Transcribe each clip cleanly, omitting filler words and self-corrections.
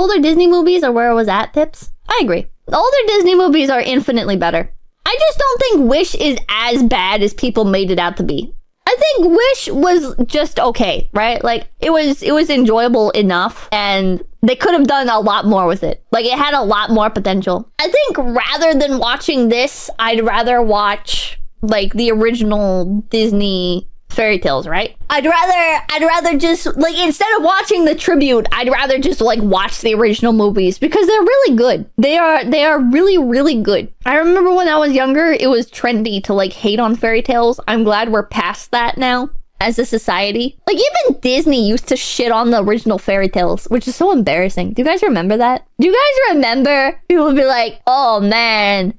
older Disney movies are where I was at, Pips. I agree. The older Disney movies are infinitely better. I just don't think Wish is as bad as people made it out to be. I think Wish was just okay, right? Like, it was enjoyable enough, and they could have done a lot more with it. Like, it had a lot more potential. I think rather than watching this, I'd rather watch, like, the original Disney fairy tales, right? I'd rather just, like, instead of watching the tribute, I'd rather just, like, watch the original movies because they're really good. They are really, really good. I remember when I was younger, it was trendy to, like, hate on fairy tales. I'm glad we're past that now as a society. Like, even Disney used to shit on the original fairy tales, which is so embarrassing. Do you guys remember that? Do you guys remember people would be like, oh man,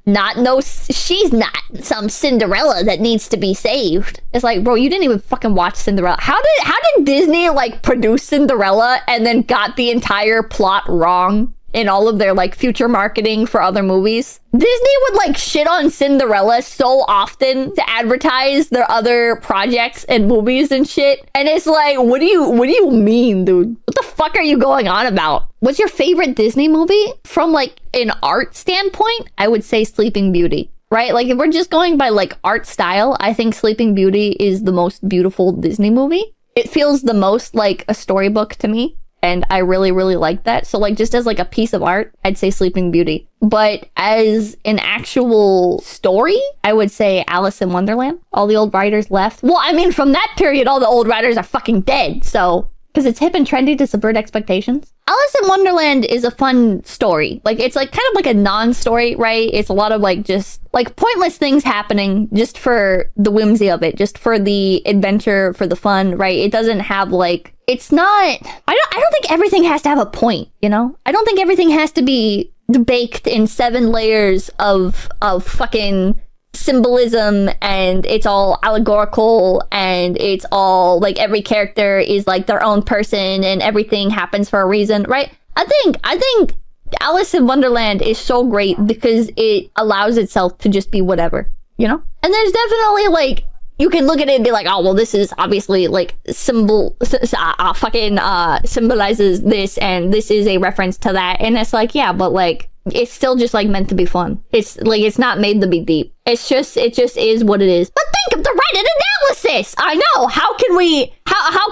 she's not some Cinderella that needs to be saved. It's like, bro, you didn't even fucking watch Cinderella. How did Disney, like, produce Cinderella and then got the entire plot wrong in all of their, like, future marketing for other movies? Disney would, like, shit on Cinderella so often to advertise their other projects and movies and shit. And it's like, what do you mean, dude? What the fuck are you going on about? What's your favorite Disney movie? From, like, an art standpoint, I would say Sleeping Beauty, right? Like, if we're just going by, like, art style, I think Sleeping Beauty is the most beautiful Disney movie. It feels the most like a storybook to me. And I really, really like that. So, like, just as, like, a piece of art, I'd say Sleeping Beauty. But as an actual story, I would say Alice in Wonderland. All the old writers left. Well, I mean, from that period, all the old writers are fucking dead. So, because it's hip and trendy to subvert expectations. Alice in Wonderland is a fun story. Like, it's, like, kind of like a non-story, right? It's a lot of, like, just, like, pointless things happening just for the whimsy of it. Just for the adventure, for the fun, right? It doesn't have, like... It's not... I don't think everything has to have a point, you know? I don't think everything has to be baked in 7 layers of fucking symbolism, and it's all allegorical, and it's all, like, every character is, like, their own person, and everything happens for a reason, right? I think Alice in Wonderland is so great because it allows itself to just be whatever, you know? And there's definitely, like... You can look at it and be like, oh, well, this is obviously, like, symbolizes this, and this is a reference to that. And it's like, yeah, but, like, it's still just, like, meant to be fun. It's, like, it's not made to be deep. It just is what it is. But think of the Reddit analysis! I know! How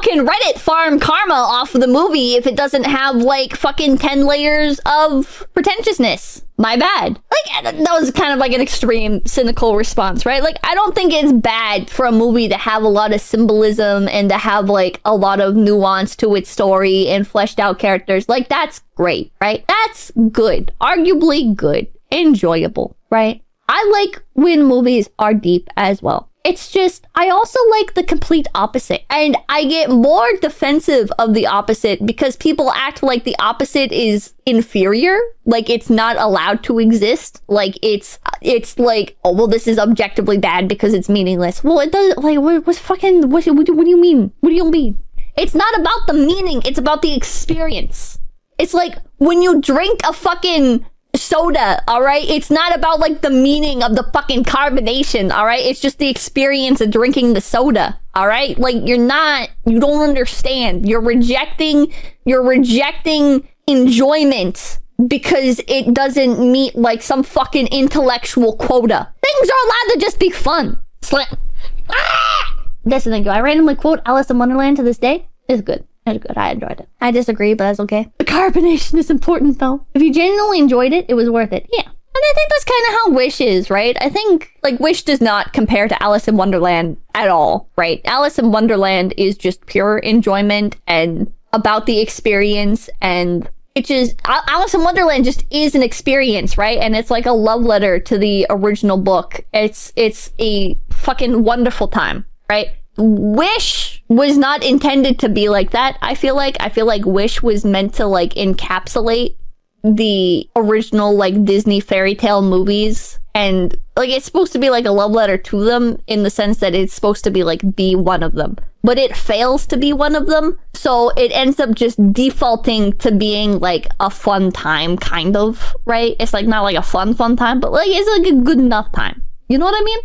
can Reddit farm karma off of the movie if it doesn't have, like, fucking 10 layers of pretentiousness? My bad. Like, that was kind of like an extreme, cynical response, right? Like, I don't think it's bad for a movie to have a lot of symbolism and to have, like, a lot of nuance to its story and fleshed out characters. Like, that's great, right? That's good. Arguably good. Enjoyable, right? I like when movies are deep as well. It's just, I also like the complete opposite. And I get more defensive of the opposite because people act like the opposite is inferior. Like, it's not allowed to exist. Like, it's like, oh, well, this is objectively bad because it's meaningless. Well, it does, like, what do you mean? What do you mean? It's not about the meaning. It's about the experience. It's like when you drink a fucking soda, all right? It's not about, like, the meaning of the fucking carbonation, all right? It's just the experience of drinking the soda, all right? Like, you don't understand. You're rejecting enjoyment because it doesn't meet, like, some fucking intellectual quota. Things are allowed to just be fun. That's the thing. Do I randomly quote Alice in Wonderland to this day? It's good. It's good. I enjoyed it. I disagree, but that's okay. The carbonation is important, though. If you genuinely enjoyed it, it was worth it. Yeah. And I think that's kind of how Wish is, right? I think, like, Wish does not compare to Alice in Wonderland at all, right? Alice in Wonderland is just pure enjoyment and about the experience, and it just... Alice in Wonderland just is an experience, right? And it's like a love letter to the original book. It's a fucking wonderful time, right? Wish was not intended to be like that. I feel like Wish was meant to, like, encapsulate the original, like, Disney fairy tale movies, and, like, it's supposed to be like a love letter to them in the sense that it's supposed to be, like, be one of them, but it fails to be one of them, so it ends up just defaulting to being, like, a fun time, kind of, right? It's, like, not like a fun time, but, like, it's, like, a good enough time. You know what I mean?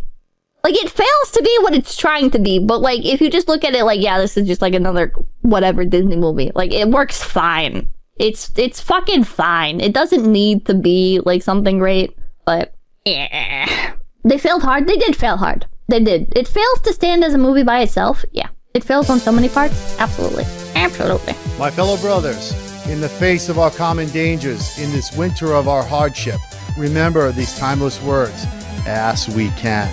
Like, it fails to be what it's trying to be, but, like, if you just look at it like, yeah, this is just, like, another whatever Disney movie, like, it works fine. It's fucking fine. It doesn't need to be like something great, but yeah. They failed hard. They did fail hard. They did. It fails to stand as a movie by itself. Yeah. It fails on so many parts. Absolutely. Absolutely. My fellow brothers, in the face of our common dangers, in this winter of our hardship, remember these timeless words, as we can.